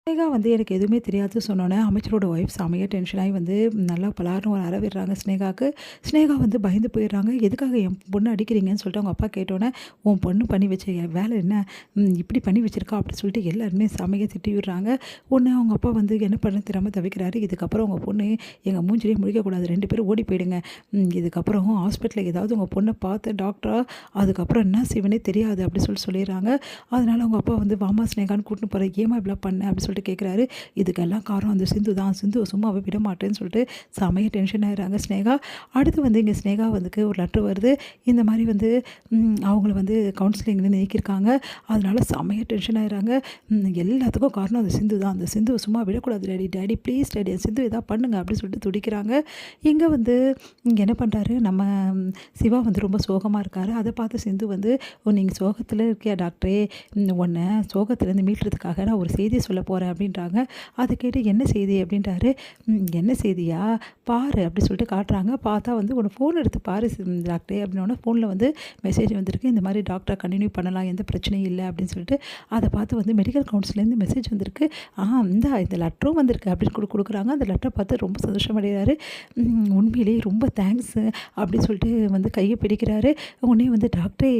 ஸ்னேகா வந்து எனக்கு எதுவுமே தெரியாது சொன்னோன்னே அமைச்சரோட ஒய்ஃப் செமையா டென்ஷன் ஆகி வந்து நல்லா பலார்னு ஒரு அற விடுறாங்க ஸ்னேகாவுக்கு. ஸ்னேகா வந்து பயந்து போயிடுறாங்க. எதுக்காக என் பொண்ணு அடிக்கிறீங்கன்னு சொல்லிட்டு அவங்க அப்பா கேட்டோன்னே, உன் பொண்ணு பண்ணி வச்ச வேலை என்ன? இப்படி பண்ணி வச்சிருக்கா அப்படின்னு சொல்லிட்டு எல்லாருமே செமையா திட்டி விடுறாங்க. உடனே அவங்க அப்பா வந்து என்ன பண்ண தெரியாம தவிக்கிறாரு. இதுக்கப்புறம் உங்கள் பொண்ணு எங்கள் மூஞ்சிலேயே முழிக்கக்கூடாது. 2 பேரும் ஓடி போயிடுங்க. இதுக்கப்புறம் ஹாஸ்பிட்டலில் ஏதாவது உங்கள் பொண்ணை பார்த்து டாக்டரா அதுக்கப்புறம் என்ன செய்வேனே தெரியாது அப்படி சொல்லிடுறாங்க. அதனால அவங்க அப்பா வந்து வாமா ஸ்னேகான்னு கூட்டின்னு போகிறேன். ஏமா இப்படிலாம் பண்ண அப்படின்னு சொல்லிட்டு கேட்குறாரு. இதுக்கெல்லாம் காரணம் அந்த சிந்து தான். சிந்துவை சும்மாவே விட மாட்டேன்னு சொல்லிட்டு செமைய டென்ஷன் ஆயிடுறாங்க ஸ்னேகா. அடுத்து வந்து இங்கே ஸ்னேகா வந்துக்கு ஒரு லெட்ரு வருது. இந்த மாதிரி வந்து அவங்கள வந்து கவுன்சிலிங்னு நீக்கியிருக்காங்க. அதனால செமைய டென்ஷன் ஆயிடுறாங்க. எல்லாத்துக்கும் காரணம் அந்த சிந்து தான். அந்த சிந்துவை சும்மா விடக்கூடாது டாடி, டாடி ப்ளீஸ் டாடி அந்த சிந்து எதாவது பண்ணுங்க அப்படின்னு சொல்லிட்டு துடிக்கிறாங்க. இங்கே வந்து இங்கே என்ன பண்ணுறாரு நம்ம சிவா வந்து ரொம்ப சோகமாக இருக்காரு. அதை பார்த்து சிந்து வந்து நீங்கள் சோகத்தில் இருக்கியா டாக்டரே, உன்னை சோகத்துலேருந்து மீட்டுறதுக்காக நான் ஒரு செய்தி சொல்ல போகிறேன் அப்படின்றாங்க. அதை கேட்டு என்ன செய்தி அப்படின்றாரு. என்ன செய்தியா பாரு அப்படி சொல்லிட்டு காட்டுறாங்க. பார்த்தா வந்து உன்னை ஃபோன் எடுத்து பாரு டாக்டரே அப்படின்னோடனே ஃபோனில் வந்து மெசேஜ் வந்திருக்கு. இந்த மாதிரி டாக்டரை கண்டினியூ பண்ணலாம், எந்த பிரச்சனையும் இல்லை அப்படின்னு சொல்லிட்டு. அதை பார்த்து வந்து மெடிக்கல் கவுன்சிலேருந்து மெசேஜ் வந்திருக்கு. இந்த லெட்டரும் வந்திருக்கு அப்படின்னு கொடுக்குறாங்க. அந்த லெட்டரை பார்த்து ரொம்ப சந்தோஷமடைகிறாரு. உண்மையிலேயே ரொம்ப தேங்க்ஸு அப்படின்னு சொல்லிட்டு வந்து கையை பிடிக்கிறாரு. உடனே வந்து டாக்டரே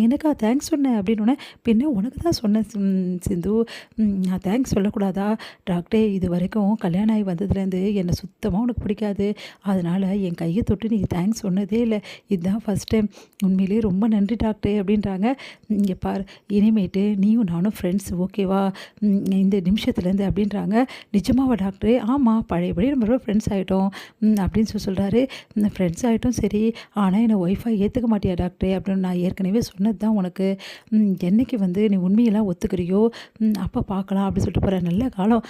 எனக்கா தேங்க்ஸ் சொன்னேன் அப்படின்னோடனே, பின்ன உனக்கு தான் சொன்னேன் சிந்து, நான் தேங்க்ஸ் சொல்லக்கூடாதா? டாக்டரே இது வரைக்கும் கல்யாணம் ஆகி வந்ததுலேருந்து என்னை சுத்தமாக உனக்கு பிடிக்காது. அதனால் என் கையை தொட்டு நீ தேங்க்ஸ் சொன்னதே இல்லை. இதுதான் ஃபஸ்ட் டைம். உண்மையிலேயே ரொம்ப நன்றி டாக்டரே அப்படின்றாங்க. இங்கே பார், இனிமேட்டு நீயும் நானும் ஃப்ரெண்ட்ஸ் ஓகேவா, இந்த நிமிஷத்துலேருந்து அப்படின்றாங்க. நிஜமாவா டாக்டரே? ஆமாம், பழையபடி நம்ம ஃப்ரெண்ட்ஸ் ஆகிட்டோம் அப்படின்னு சொல்கிறாரு. ஃப்ரெண்ட்ஸ் ஆகிட்டோம் சரி, ஆனால் என்னை ஒய்ஃபாக ஏற்றுக்க மாட்டியா டாக்டரே அப்படின்னு நான் ஏற்கனவே சொன்னது தான் உனக்கு. என்னைக்கு வந்து நீ உண்மையெல்லாம் ஒத்துக்கிறியோ அப்போ பார்க்கலாம் அப்படின்னு சொல்லிட்டு போகிறேன். நல்ல காலம்,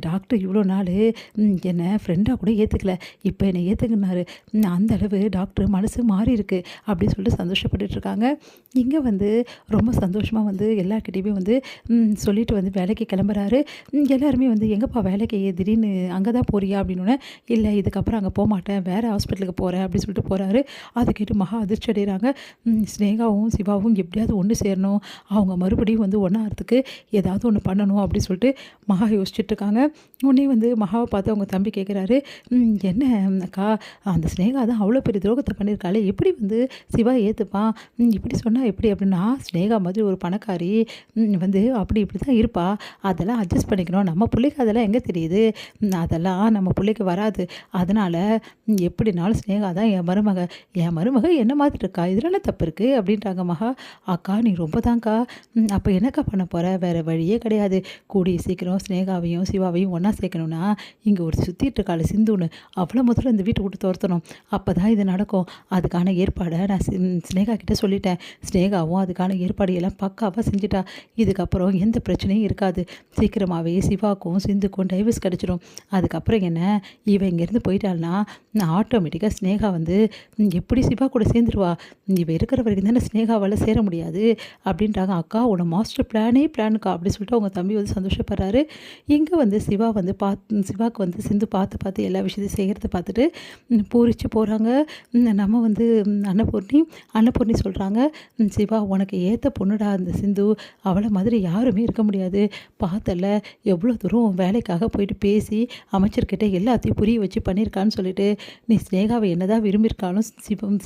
டாக்டர் இவ்வளோ நாள் என்னை ஃப்ரெண்டாக கூட ஏற்றுக்கல, இப்போ என்னை ஏற்றுக்கினாரு. அந்த அளவு டாக்டர் மனசு மாறி இருக்கு அப்படின்னு சொல்லிட்டு சந்தோஷப்பட்டுட்ருக்காங்க. இங்கே வந்து ரொம்ப சந்தோஷமாக வந்து எல்லாருக்கிட்டையுமே வந்து சொல்லிட்டு வந்து வேலைக்கு கிளம்புறாரு. எல்லாருமே வந்து எங்கேப்பா வேலைக்கு திடீர்னு அங்கே தான் போறியா அப்படின்னோடனே, இல்லை இதுக்கப்புறம் அங்கே போக மாட்டேன், வேறு ஹாஸ்பிட்டலுக்கு போகிறேன் அப்படின்னு சொல்லிட்டு போகிறாரு. அதை கேட்டு மகா அதிர்ச்சி அடைகிறாங்க. ஸ்னேகாவும் சிவாவும் எப்படியாவது ஒன்று சேரணும், அவங்க மறுபடியும் வந்து ஒன்றாகிறதுக்கு ஏதாவது ஒன்று பண்ணணும் அப்படின்னு சொல்லிட்டு மகா யோசிச்சுட்ருக்காங்க. உடனே வந்து மகாவை பார்த்து அவங்க தம்பி கேட்குறாரு, என்ன அக்கா, அந்த ஸ்னேகா தான் அவ்வளோ பெரிய துரோகத்தை பண்ணியிருக்காளே, எப்படி வந்து சிவா ஏற்றுப்பான், இப்படி சொன்னால் எப்படி அப்படின்னா, ஸ்னேகா மாதிரி ஒரு பணக்காரி வந்து அப்படி இப்படி தான் இருப்பா, அதெல்லாம் அட்ஜஸ்ட் பண்ணிக்கணும், நம்ம பிள்ளைக்கு அதெல்லாம் எங்கே தெரியுது, அதெல்லாம் நம்ம பிள்ளைக்கு வராது, அதனால் எப்படினாலும் ஸ்னேகா தான் என் மருமக என்ன மாதிரி இருக்கா, இதெல்லாம் தப்பு இருக்குது அப்படின்றாங்க மகா. அக்கா நீ ரொம்ப தான்க்கா, அப்போ என்னக்கா பண்ண போகிற, வேறு வழியே கிடையாது, கூடிய சீக்கிரம் ஸ்னேகாவையும் சிவாவையும் ஒன்றா சேர்க்கணும்னா இங்கே ஒரு சுற்றிட்டு இருக்காள் சிந்துன்னு, அவ்வளோ முதல்ல இந்த வீட்டை விட்டு துரத்தணும், அப்போ தான் இது நடக்கும். அதுக்கான ஏற்பாடை நான் ஸ்னேகா கிட்டே சொல்லிட்டேன். ஸ்னேகாவும் அதுக்கான ஏற்பாடு எல்லாம் பக்காவாக செஞ்சுட்டா. இதுக்கப்புறம் எந்த பிரச்சனையும் இருக்காது. சீக்கிரமாகவே சிவாக்கும் சிந்துக்கும் டைவர்ஸ் கிடச்சிடும். அதுக்கப்புறம் என்ன, இவன் இங்கேருந்து போயிட்டாள்னா நான் ஆட்டோமேட்டிக்காக ஸ்னேகா வந்து எப்படி சிவா கூட சேர்ந்துருவா, இவ இருக்கிற வரைக்கும் தானே ஸ்னேகாவால் சேர முடியாது அப்படின்றாங்க. அக்கா உன மாஸ்டர் பிளானுக்கா அப்படி சொல்லிட்டு அவங்க தம்பி வந்து சந்தோஷப்படுறாரு. இங்கே வந்து சிவா வந்து சிவாவுக்கு வந்து சிந்து பார்த்து எல்லா விஷயத்தையும் செய்கிறத பார்த்துட்டு பூரிச்சு போகிறாங்க. நம்ம வந்து அன்னபூர்ணி சொல்கிறாங்க, சிவா உனக்கு ஏற்ற பொண்ணுடா அந்த சிந்து, அவளை மாதிரி யாருமே இருக்க முடியாது, பார்த்தல எவ்வளோ தூரம் வேலைக்காக போயிட்டு பேசி அமைச்சர்கிட்ட எல்லாத்தையும் புரிய வச்சு பண்ணியிருக்கான்னு சொல்லிட்டு, நீ ஸ்னேகாவை என்னதான் விரும்பியிருக்காலும்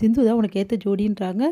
சிந்து தான் உனக்கு ஏற்ற ஜோடின்றாங்க.